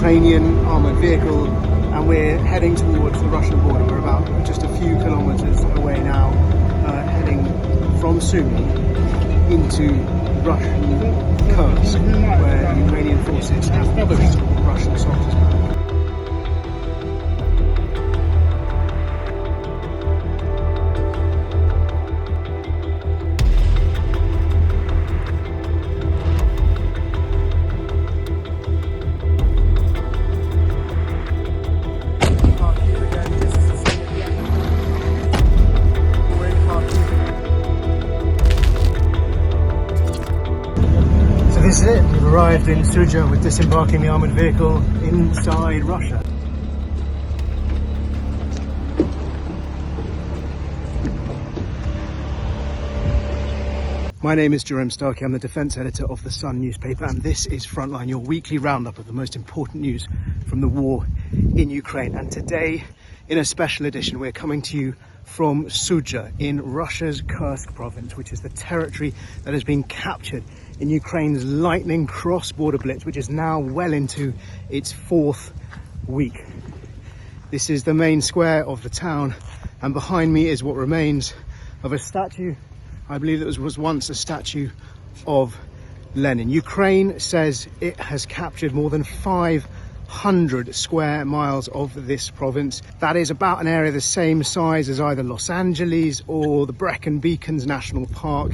Ukrainian armoured vehicle, and we're heading towards the Russian border. We're about just a few kilometres away now, heading from Suja into Russian Kursk, where Ukrainian forces have pushed Russian soldiers back. This is it. We've arrived in Suja with disembarking the armoured vehicle inside Russia. My name is Jerome Starkey. I'm the defence editor of The Sun newspaper, and this is Frontline, your weekly roundup of the most important news from the war in Ukraine. And today, in a special edition, we're coming to you from Suja in Russia's Kursk province, which is the territory that has been captured in Ukraine's lightning cross-border blitz, which is now well into its fourth week. This is the main square of the town, and behind me is what remains of a statue. I believe that was once a statue of Lenin. Ukraine says it has captured more than 500 square miles of this province. That is about an area the same size as either Los Angeles or the Brecon Beacons National Park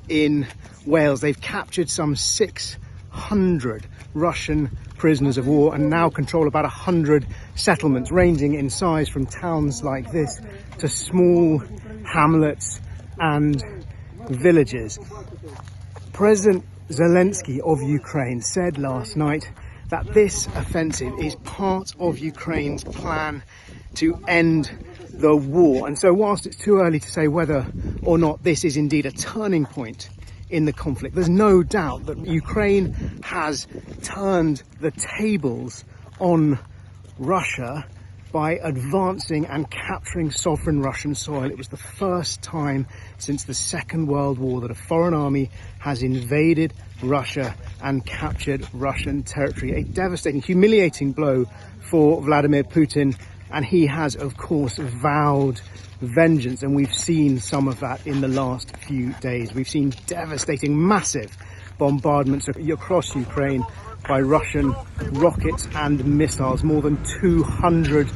in Wales. They've captured some 600 Russian prisoners of war and now control about 100 settlements, ranging in size from towns like this to small hamlets and villages. President Zelensky of Ukraine said last night that this offensive is part of Ukraine's plan to end the war. And so whilst it's too early to say whether or not this is indeed a turning point in the conflict, there's no doubt that Ukraine has turned the tables on Russia by advancing and capturing sovereign Russian soil. It was the first time since the Second World War that a foreign army has invaded Russia and captured Russian territory. A devastating, humiliating blow for Vladimir Putin, and he has, of course, vowed vengeance, and we've seen some of that in the last few days. We've seen devastating, massive bombardments across Ukraine by Russian rockets and missiles, more than 200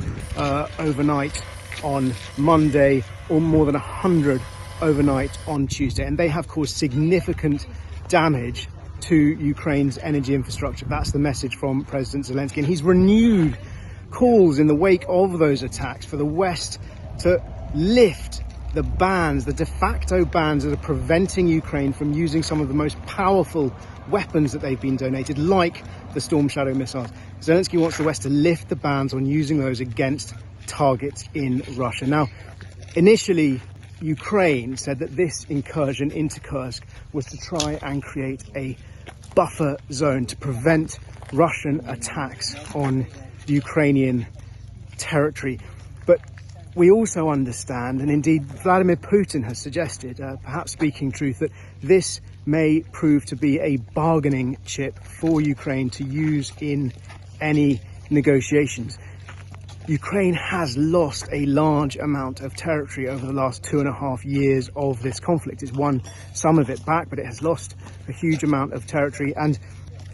overnight on Monday, or more than 100 overnight on Tuesday, and they have caused significant damage to Ukraine's energy infrastructure. That's the message from President Zelensky, and he's renewed calls in the wake of those attacks for the West to lift the bans, the de facto bans that are preventing Ukraine from using some of the most powerful weapons that they've been donated, like the Storm Shadow missiles. Zelensky wants the West to lift the bans on using those against targets in Russia. Now, initially, Ukraine said that this incursion into Kursk was to try and create a buffer zone to prevent Russian attacks on Ukrainian territory. But we also understand, and indeed Vladimir Putin has suggested, perhaps speaking truth, that this may prove to be a bargaining chip for Ukraine to use in any negotiations. Ukraine has lost a large amount of territory over the last 2.5 years of this conflict. It's won some of it back, but it has lost a huge amount of territory and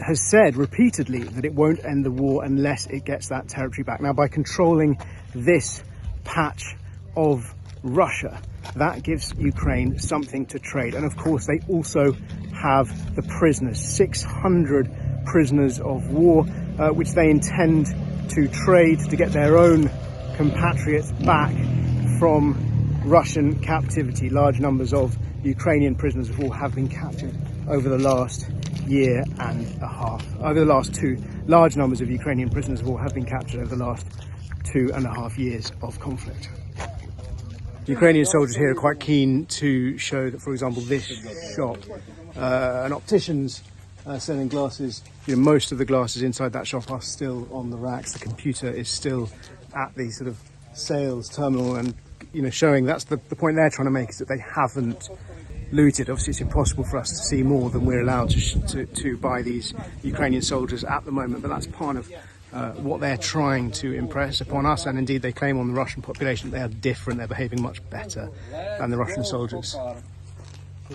has said repeatedly that it won't end the war unless it gets that territory back. Now, by controlling this patch of Russia, that gives Ukraine something to trade. And of course, they also have the prisoners, 600 prisoners of war, which they intend to trade to get their own compatriots back from Russian captivity. Large numbers of Ukrainian prisoners of war have been captured over the last year and a half. Over the last two, large numbers of Ukrainian prisoners of war have been captured over the last 2.5 years of conflict. Ukrainian soldiers here are quite keen to show that, for example, this shop, an optician's selling glasses, most of the glasses inside that shop are still on the racks. The computer is still at the sort of sales terminal, and showing that's the point they're trying to make, is that they haven't looted. Obviously, it's impossible for us to see more than we're allowed to buy these Ukrainian soldiers at the moment, but that's part of what they're trying to impress upon us, and indeed they claim on the Russian population. They are different, they're behaving much better than the Russian soldiers.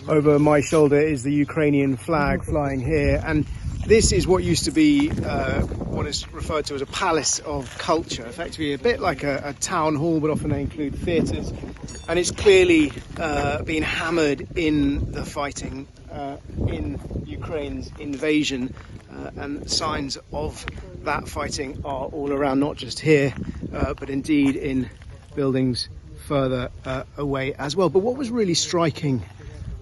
Over my shoulder is the Ukrainian flag flying here, and this is what used to be what is referred to as a palace of culture, effectively a bit like a town hall, but often they include theatres, and it's clearly been hammered in the fighting in Ukraine's invasion, and signs of that fighting are all around, not just here, but indeed in buildings further away as well. But what was really striking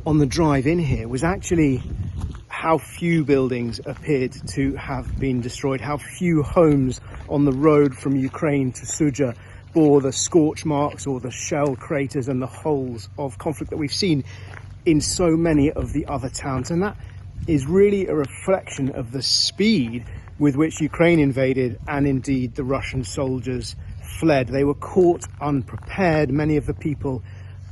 on the drive in here was actually how few buildings appeared to have been destroyed, how few homes on the road from Ukraine to Suja bore the scorch marks or the shell craters and the holes of conflict that we've seen in so many of the other towns. And that is really a reflection of the speed with which Ukraine invaded, and indeed the Russian soldiers fled. They were caught unprepared. Many of the people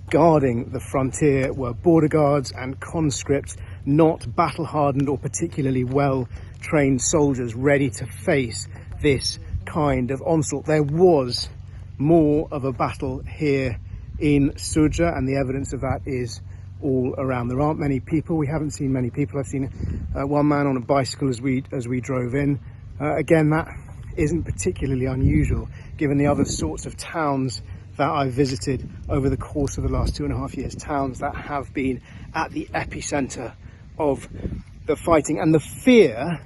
guarding the frontier were border guards and conscripts, not battle-hardened or particularly well-trained soldiers ready to face this kind of onslaught. There was more of a battle here in Suja, and the evidence of that is all around. There aren't many people. We haven't seen many people. I've seen one man on a bicycle as we drove in. Again, that isn't particularly unusual given the other sorts of towns that I've visited over the course of the last 2.5 years, towns that have been at the epicenter of the fighting. And the fear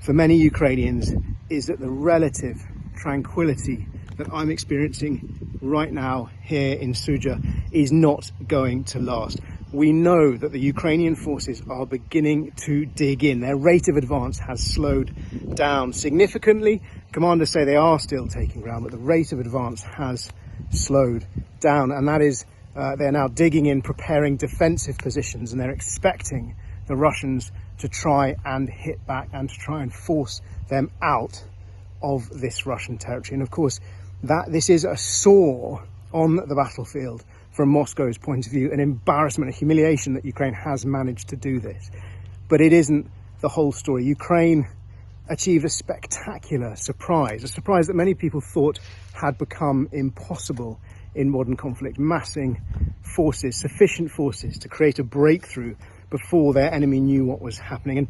for many Ukrainians is that the relative tranquility that I'm experiencing right now here in Suja is not going to last. We know that the Ukrainian forces are beginning to dig in. Their rate of advance has slowed down significantly. Commanders say they are still taking ground, but the rate of advance has slowed down, and that is they're now digging in, preparing defensive positions, and they're expecting the Russians to try and hit back and to try and force them out of this Russian territory. And of course, that this is a sore on the battlefield from Moscow's point of view, an embarrassment, a humiliation that Ukraine has managed to do this. But it isn't the whole story. Ukraine achieved a spectacular surprise, a surprise that many people thought had become impossible in modern conflict, massing forces, sufficient forces to create a breakthrough before their enemy knew what was happening. And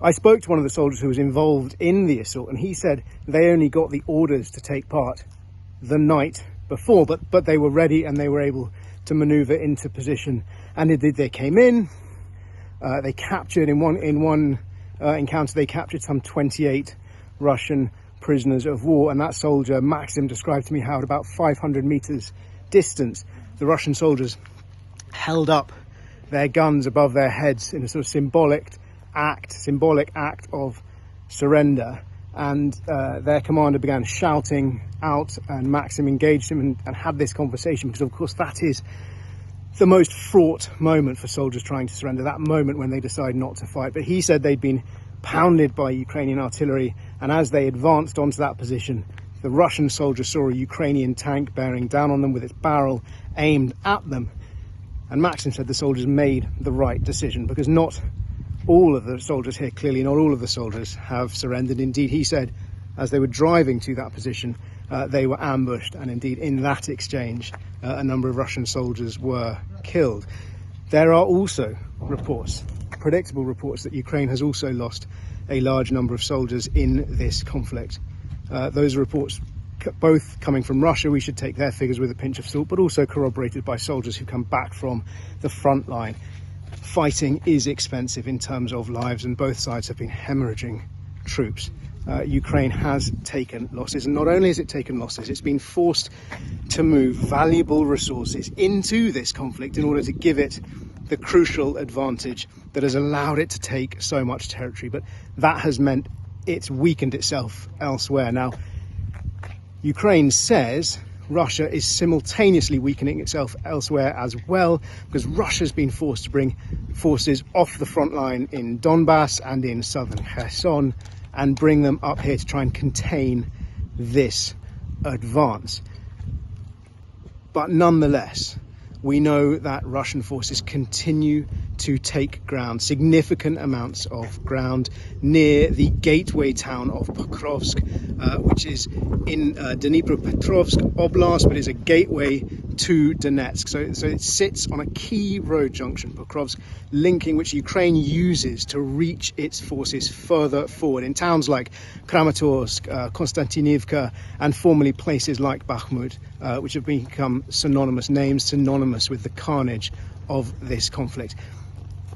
I spoke to one of the soldiers who was involved in the assault, and he said they only got the orders to take part the night before, but they were ready and they were able to maneuver into position. And indeed they came in, they captured in one encounter, they captured some 28 Russian prisoners of war. And that soldier, Maxim, described to me how at about 500 meters distance, the Russian soldiers held up their guns above their heads in a sort of symbolic act of surrender. And their commander began shouting out, and Maxim engaged him and had this conversation, because of course that is the most fraught moment for soldiers trying to surrender, that moment when they decide not to fight. But he said they'd been pounded by Ukrainian artillery, and as they advanced onto that position, the Russian soldiers saw a Ukrainian tank bearing down on them with its barrel aimed at them. And Maxim said the soldiers made the right decision, because not all of the soldiers here, clearly not all of the soldiers have surrendered. Indeed, he said as they were driving to that position, they were ambushed, and indeed in that exchange a number of Russian soldiers were killed. There are also reports, predictable reports, that Ukraine has also lost a large number of soldiers in this conflict. Those reports both coming from Russia, we should take their figures with a pinch of salt, but also corroborated by soldiers who come back from the front line. Fighting is expensive in terms of lives, and both sides have been hemorrhaging troops. Ukraine has taken losses, and not only has it taken losses, it's been forced to move valuable resources into this conflict in order to give it the crucial advantage that has allowed it to take so much territory. But that has meant it's weakened itself elsewhere. Now, Ukraine says Russia is simultaneously weakening itself elsewhere as well, because Russia's been forced to bring forces off the front line in Donbass and in southern Kherson and bring them up here to try and contain this advance. But nonetheless, we know that Russian forces continue to take ground, significant amounts of ground, near the gateway town of Pakros, which is in Dnipropetrovsk Oblast, but is a gateway to Donetsk. So it sits on a key road junction, Pakrovsk, linking which Ukraine uses to reach its forces further forward in towns like Kramatorsk, Konstantinivka, and formerly places like Bakhmut, which have become synonymous names, synonymous with the carnage of this conflict.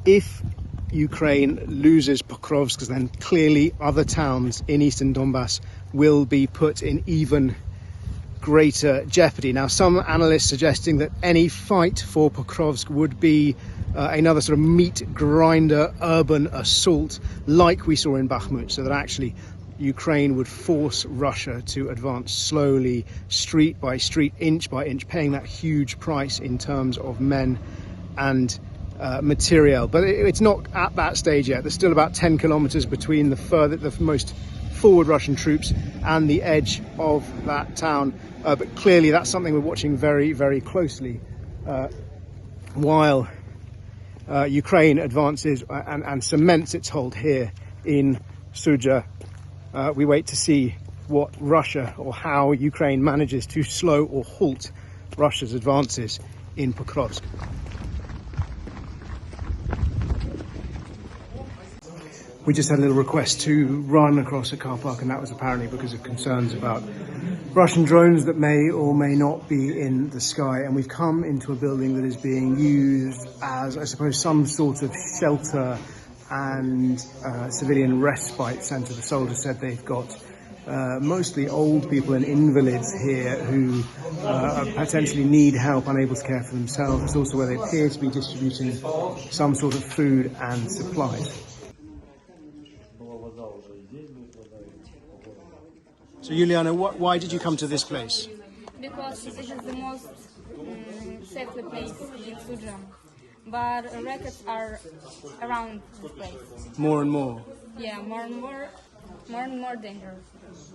If Ukraine loses Pakrovsk, then clearly other towns in eastern Donbass will be put in even greater jeopardy. Now, some analysts suggesting that any fight for Pakrovsk would be another sort of meat grinder urban assault like we saw in Bakhmut, so that actually Ukraine would force Russia to advance slowly, street by street, inch by inch, paying that huge price in terms of men and material. But it's not at that stage yet. There's still about 10 kilometers between the most forward Russian troops and the edge of that town. But clearly that's something we're watching very, very closely while Ukraine advances and cements its hold here in Suja. We wait to see what Russia, or how Ukraine manages to slow or halt Russia's advances in Pakrovsk. We just had a little request to run across a car park, and that was apparently because of concerns about Russian drones that may or may not be in the sky. And we've come into a building that is being used as, I suppose, some sort of shelter and civilian respite centre. The soldiers said they've got mostly old people and invalids here who potentially need help, unable to care for themselves. It's also where they appear to be distributing some sort of food and supplies. So, Juliana, why did you come to this place? Because it is the most safely place in Suja, but records are around this place. More and more? Yeah, more and more dangerous.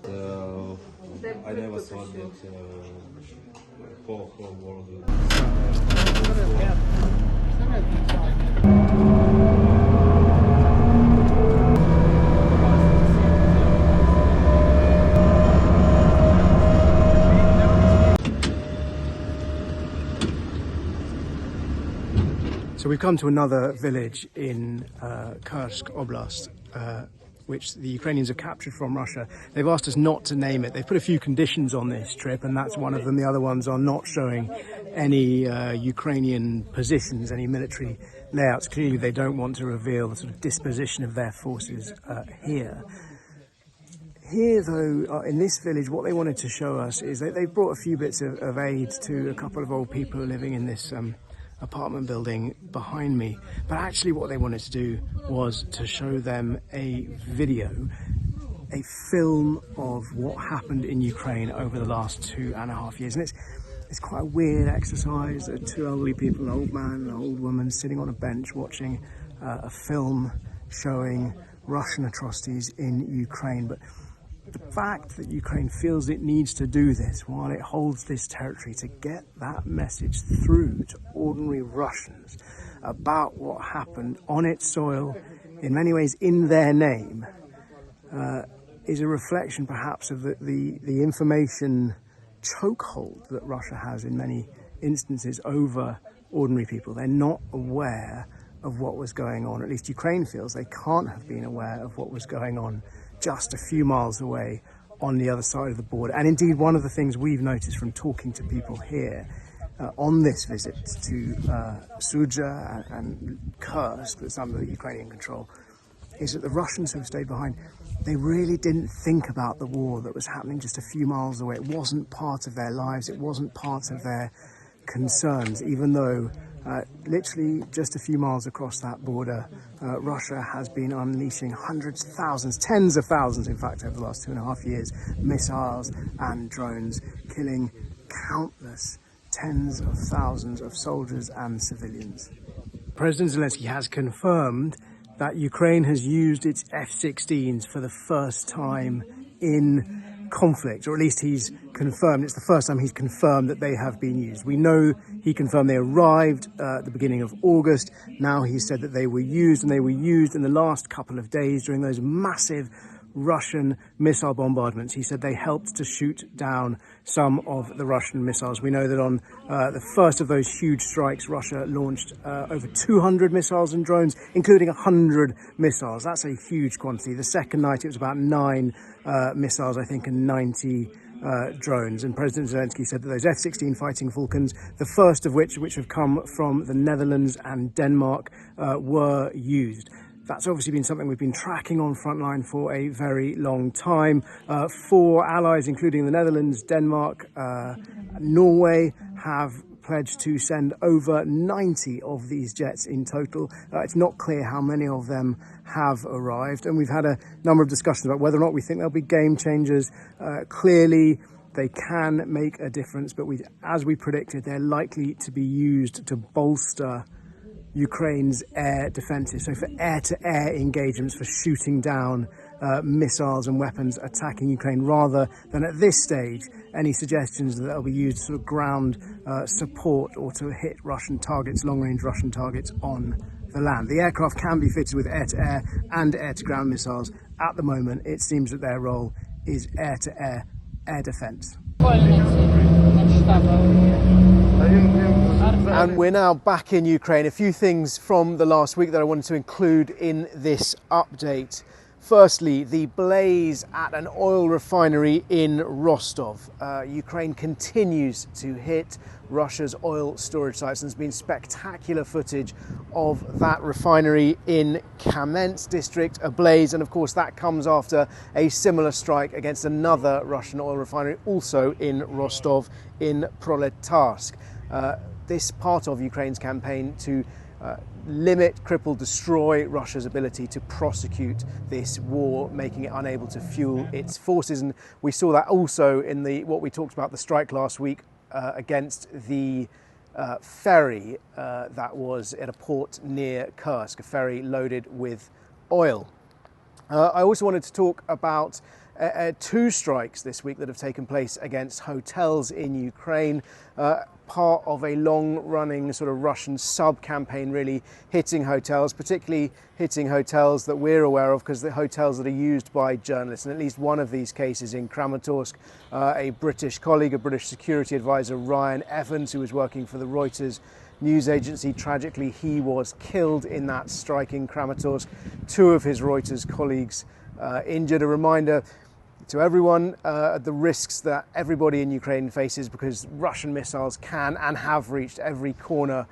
I never thought that whole world would... So we've come to another village in Kursk Oblast, which the Ukrainians have captured from Russia. They've asked us not to name it. They've put a few conditions on this trip, and that's one of them. The other ones are not showing any Ukrainian positions, any military layouts. Clearly they don't want to reveal the sort of disposition of their forces here. Here, though, in this village, what they wanted to show us is that they've brought a few bits of aid to a couple of old people living in this apartment building behind me. But actually what they wanted to do was to show them a video, a film of what happened in Ukraine over the last 2.5 years. And it's quite a weird exercise. There are two elderly people, an old man and an old woman, sitting on a bench watching a film showing Russian atrocities in Ukraine. But the fact that Ukraine feels it needs to do this while it holds this territory to get that message through to ordinary Russians about what happened on its soil, in many ways in their name, is a reflection perhaps of the information chokehold that Russia has in many instances over ordinary people. They're not aware of what was going on. At least Ukraine feels they can't have been aware of what was going on just a few miles away on the other side of the border. And indeed, one of the things we've noticed from talking to people here on this visit to Suja and Kursk, that's under the Ukrainian control, is that the Russians who have stayed behind, they really didn't think about the war that was happening just a few miles away. It wasn't part of their lives, it wasn't part of their concerns, even though literally just a few miles across that border, Russia has been unleashing hundreds, thousands, tens of thousands, in fact, over the last 2.5 years, missiles and drones, killing countless tens of thousands of soldiers and civilians. President Zelensky has confirmed that Ukraine has used its F-16s for the first time in conflict, or at least he's confirmed, it's the first time he's confirmed that they have been used. We know he confirmed they arrived at the beginning of August. Now he said that they were used, and they were used in the last couple of days during those massive Russian missile bombardments. He said they helped to shoot down some of the Russian missiles. We know that on the first of those huge strikes, Russia launched over 200 missiles and drones, including 100 missiles. That's a huge quantity. The second night, it was about 9 missiles, I think, and 90 drones. And President Zelensky said that those F-16 Fighting Falcons, the first of which have come from the Netherlands and Denmark, were used. That's obviously been something we've been tracking on Frontline for a very long time. 4 allies, including the Netherlands, Denmark, Norway, have pledged to send over 90 of these jets in total. It's not clear how many of them have arrived, and we've had a number of discussions about whether or not we think they'll be game changers. Clearly, they can make a difference, but as we predicted, they're likely to be used to bolster Ukraine's air defences, so for air-to-air engagements, for shooting down missiles and weapons attacking Ukraine, rather than at this stage any suggestions that they'll be used to sort of ground support or to hit Russian targets, long-range Russian targets on the land. The aircraft can be fitted with air-to-air and air-to-ground missiles. At the moment, it seems that their role is air-to-air air defence. And we're now back in Ukraine. A few things from the last week that I wanted to include in this update. Firstly, the blaze at an oil refinery in Rostov. Ukraine continues to hit Russia's oil storage sites, and there's been spectacular footage of that refinery in Kamensk district ablaze, and of course that comes after a similar strike against another Russian oil refinery also in Rostov in Proletarsk. This part of Ukraine's campaign to limit, cripple, destroy Russia's ability to prosecute this war, making it unable to fuel its forces. And we saw that also in what we talked about, the strike last week against the ferry that was at a port near Kursk, a ferry loaded with oil. I also wanted to talk about 2 strikes this week that have taken place against hotels in Ukraine, part of a long-running sort of Russian sub-campaign really hitting hotels, particularly hitting hotels that we're aware of, because the hotels that are used by journalists. And at least one of these cases in Kramatorsk, a British colleague, a British security advisor, Ryan Evans, who was working for the Reuters news agency, tragically he was killed in that strike in Kramatorsk. 2 of his Reuters colleagues injured. A reminder to everyone, the risks that everybody in Ukraine faces, because Russian missiles can and have reached every corner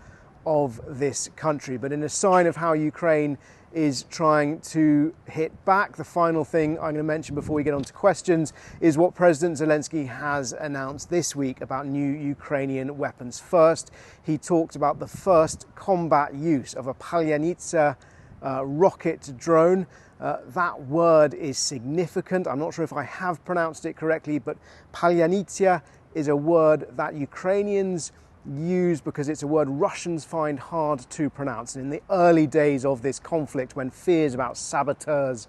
of this country. But in a sign of how Ukraine is trying to hit back, the final thing I'm going to mention before we get on to questions is what President Zelensky has announced this week about new Ukrainian weapons. First, he talked about the first combat use of a Palyanitsa rocket drone. That word is significant. I'm not sure if I have pronounced it correctly, but Palyanitsa is a word that Ukrainians use because it's a word Russians find hard to pronounce. And in the early days of this conflict, when fears about saboteurs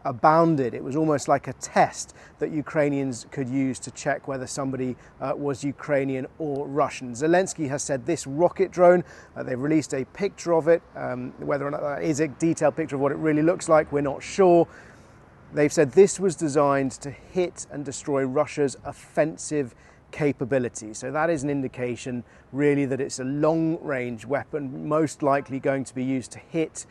abounded, it was almost like a test that Ukrainians could use to check whether somebody was Ukrainian or Russian. Zelensky has said this rocket drone, they've released a picture of it. Whether or not that is a detailed picture of what it really looks like, we're not sure. They've said this was designed to hit and destroy Russia's offensive capability. So that is an indication really that it's a long-range weapon, most likely going to be used to hit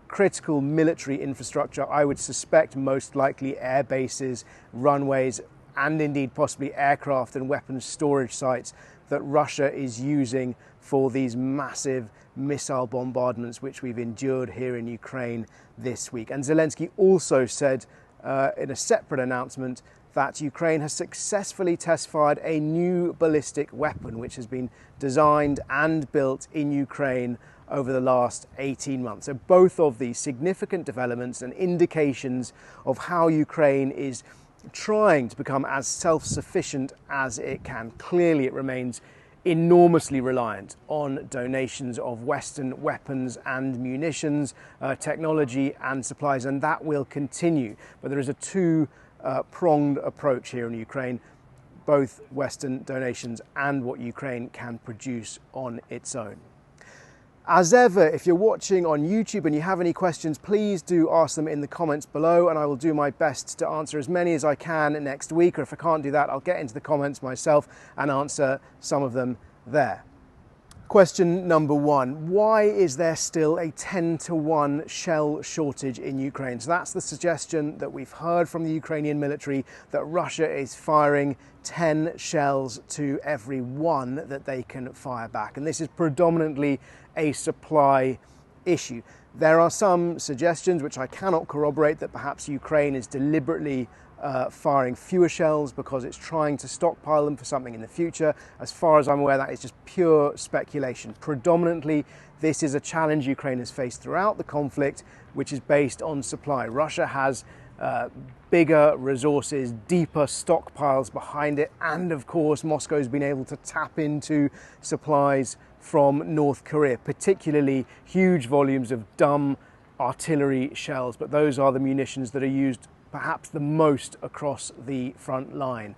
critical military infrastructure. I would suspect most likely air bases, runways, and indeed possibly aircraft and weapons storage sites that Russia is using for these massive missile bombardments which we've endured here in Ukraine this week. And Zelensky also said in a separate announcement that Ukraine has successfully test-fired a new ballistic weapon which has been designed and built in Ukraine over the last 18 months. So both of these significant developments and indications of how Ukraine is trying to become as self-sufficient as it can. Clearly it remains enormously reliant on donations of Western weapons and munitions, technology and supplies, and that will continue. But there is a two-pronged approach here in Ukraine, both Western donations and what Ukraine can produce on its own. As ever, if you're watching on YouTube and you have any questions, please do ask them in the comments below, and I will do my best to answer as many as I can next week, or if I can't do that, I'll get into the comments myself and answer some of them there. Question number one, why is there still a 10-to-1 shell shortage in Ukraine? So that's the suggestion that we've heard from the Ukrainian military, that Russia is firing 10 shells to every one that they can fire back. And this is predominantly a supply issue. There are some suggestions, which I cannot corroborate, that perhaps Ukraine is deliberately firing fewer shells because it's trying to stockpile them for something in the future. As far as I'm aware, that is just pure speculation. Predominantly, this is a challenge Ukraine has faced throughout the conflict, which is based on supply. Russia has bigger resources, deeper stockpiles behind it, and of course Moscow's been able to tap into supplies from North Korea, particularly huge volumes of dumb artillery shells, but those are the munitions that are used perhaps the most across the front line.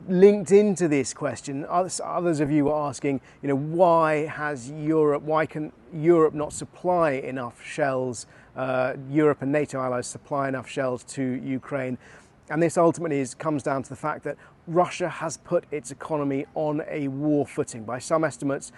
Linked into this question, others of you are asking, why can Europe not supply enough shells, Europe and NATO allies supply enough shells to Ukraine? And this ultimately comes down to the fact that Russia has put its economy on a war footing. By some estimates,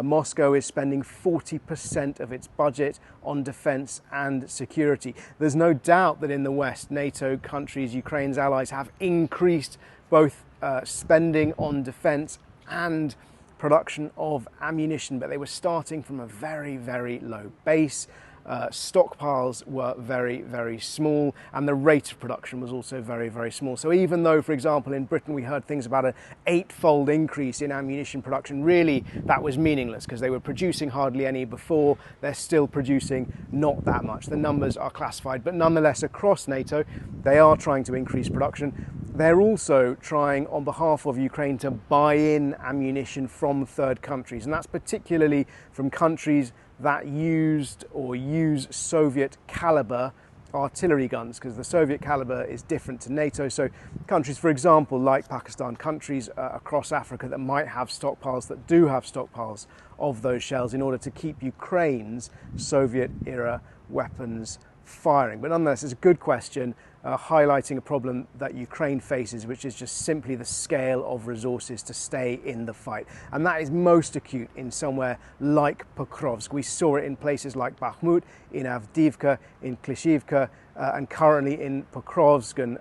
Moscow is spending 40% of its budget on defense and security. There's no doubt that in the West, NATO countries, Ukraine's allies, have increased both spending on defense and production of ammunition, but they were starting from a very, very low base. Stockpiles were very, very small, and the rate of production was also very, very small. So even though, for example, in Britain we heard things about an 8-fold increase in ammunition production, really that was meaningless because they were producing hardly any before. They're still producing not that much. The numbers are classified, but nonetheless across NATO they are trying to increase production. They're also trying on behalf of Ukraine to buy in ammunition from third countries, and that's particularly from countries that used or use Soviet caliber artillery guns, because the Soviet caliber is different to NATO. So countries, for example, like Pakistan, countries across Africa that might have stockpiles, that do have stockpiles of those shells in order to keep Ukraine's Soviet era weapons firing. But nonetheless, it's a good question, highlighting a problem that Ukraine faces, which is just simply the scale of resources to stay in the fight. And that is most acute in somewhere like Pakros. We saw it in places like Bakhmut, in Avdiivka, in Klishivka, and currently in Pakrovsk, and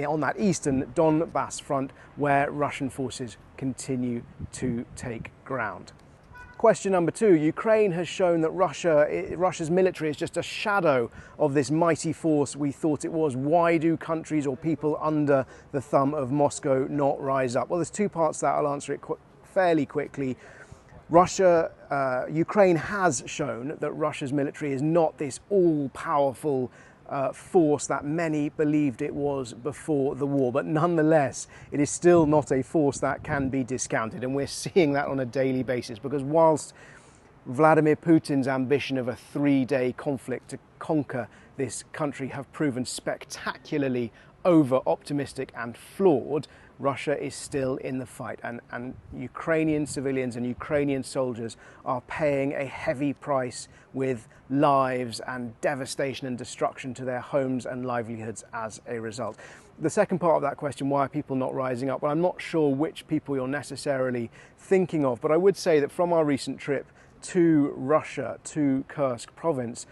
on that eastern Donbass front, where Russian forces continue to take ground. Question number two, Ukraine has shown that Russia's military is just a shadow of this mighty force we thought it was. Why do countries or people under the thumb of Moscow not rise up? Well, there's two parts to that. I'll answer it fairly quickly. Ukraine has shown that Russia's military is not this all-powerful force that many believed it was before the war, but nonetheless it is still not a force that can be discounted, and we're seeing that on a daily basis, because whilst Vladimir Putin's ambition of a 3-day conflict to conquer this country have proven spectacularly over-optimistic and flawed, Russia is still in the fight, and Ukrainian civilians and Ukrainian soldiers are paying a heavy price with lives and devastation and destruction to their homes and livelihoods as a result. The second part of that question, why are people not rising up? Well, I'm not sure which people you're necessarily thinking of, but I would say that from our recent trip to Russia, to Kursk province,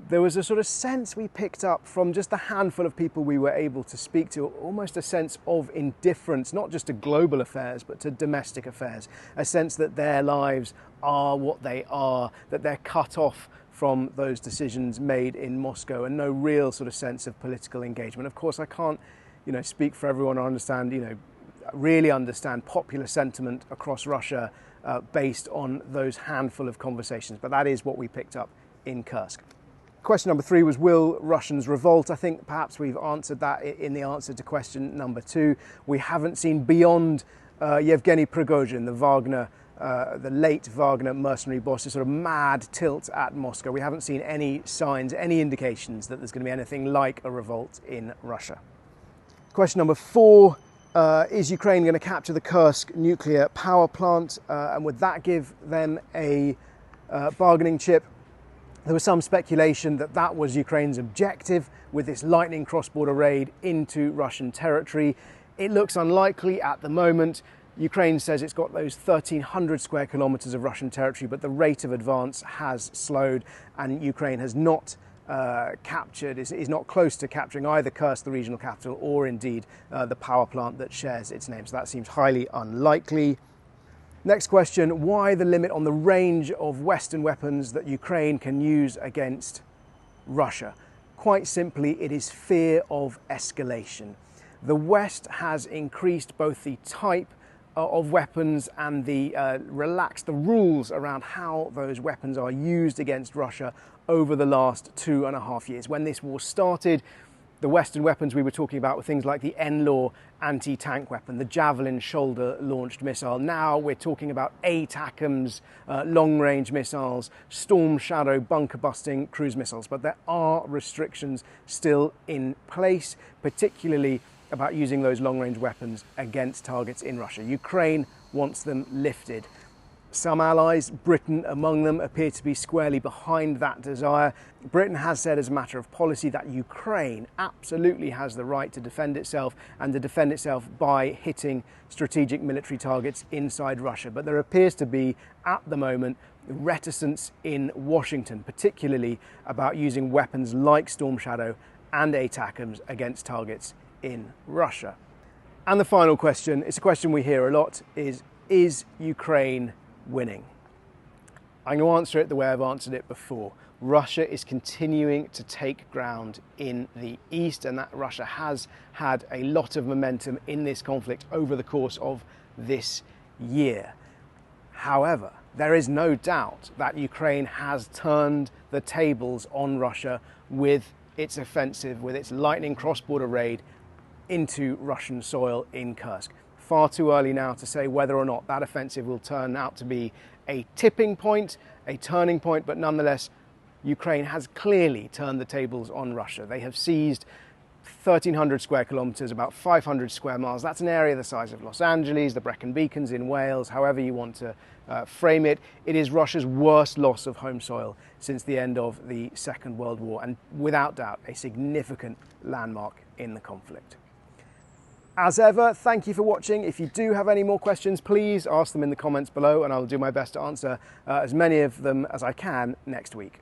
there was a sort of sense we picked up from just the handful of people we were able to speak to, almost a sense of indifference, not just to global affairs, but to domestic affairs. A sense that their lives are what they are, that they're cut off from those decisions made in Moscow, and no real sort of sense of political engagement. Of course, I can't, speak for everyone or really understand popular sentiment across Russia based on those handful of conversations, but that is what we picked up in Kursk. Question number three was, will Russians revolt? I think perhaps we've answered that in the answer to question number two. We haven't seen, beyond Yevgeny Prigozhin, the late Wagner mercenary boss, is sort of mad tilt at Moscow. We haven't seen any signs, any indications that there's going to be anything like a revolt in Russia. Question number 4, is Ukraine going to capture the Kursk nuclear power plant? And would that give them a bargaining chip? There was some speculation that that was Ukraine's objective with this lightning cross-border raid into Russian territory. It looks unlikely at the moment. Ukraine says it's got those 1,300 square kilometers of Russian territory, but the rate of advance has slowed, and Ukraine has not captured, is not close to capturing either Kursk, the regional capital, or indeed the power plant that shares its name. So that seems highly unlikely. Next question, why the limit on the range of Western weapons that Ukraine can use against Russia? Quite simply, it is fear of escalation. The West has increased both the type of weapons and relaxed the rules around how those weapons are used against Russia over the last 2.5 years. When this war started, the Western weapons we were talking about were things like the NLAW anti-tank weapon, the Javelin shoulder-launched missile. Now we're talking about ATACMS, long-range missiles, Storm Shadow bunker-busting cruise missiles. But there are restrictions still in place, particularly about using those long-range weapons against targets in Russia. Ukraine wants them lifted. Some allies, Britain among them, appear to be squarely behind that desire. Britain has said as a matter of policy that Ukraine absolutely has the right to defend itself, and to defend itself by hitting strategic military targets inside Russia. But there appears to be, at the moment, reticence in Washington, particularly about using weapons like Storm Shadow and ATACMS against targets in Russia. And the final question, it's a question we hear a lot, is Ukraine winning? I'm going to answer it the way I've answered it before. Russia is continuing to take ground in the east, and that Russia has had a lot of momentum in this conflict over the course of this year. However, there is no doubt that Ukraine has turned the tables on Russia with its offensive, with its lightning cross-border raid into Russian soil in Kursk. Far too early now to say whether or not that offensive will turn out to be a tipping point, a turning point, but nonetheless, Ukraine has clearly turned the tables on Russia. They have seized 1,300 square kilometres, about 500 square miles. That's an area the size of Los Angeles, the Brecon Beacons in Wales, however you want to frame it. It is Russia's worst loss of home soil since the end of the Second World War, and without doubt, a significant landmark in the conflict. As ever, thank you for watching. If you do have any more questions, please ask them in the comments below, and I'll do my best to answer as many of them as I can next week.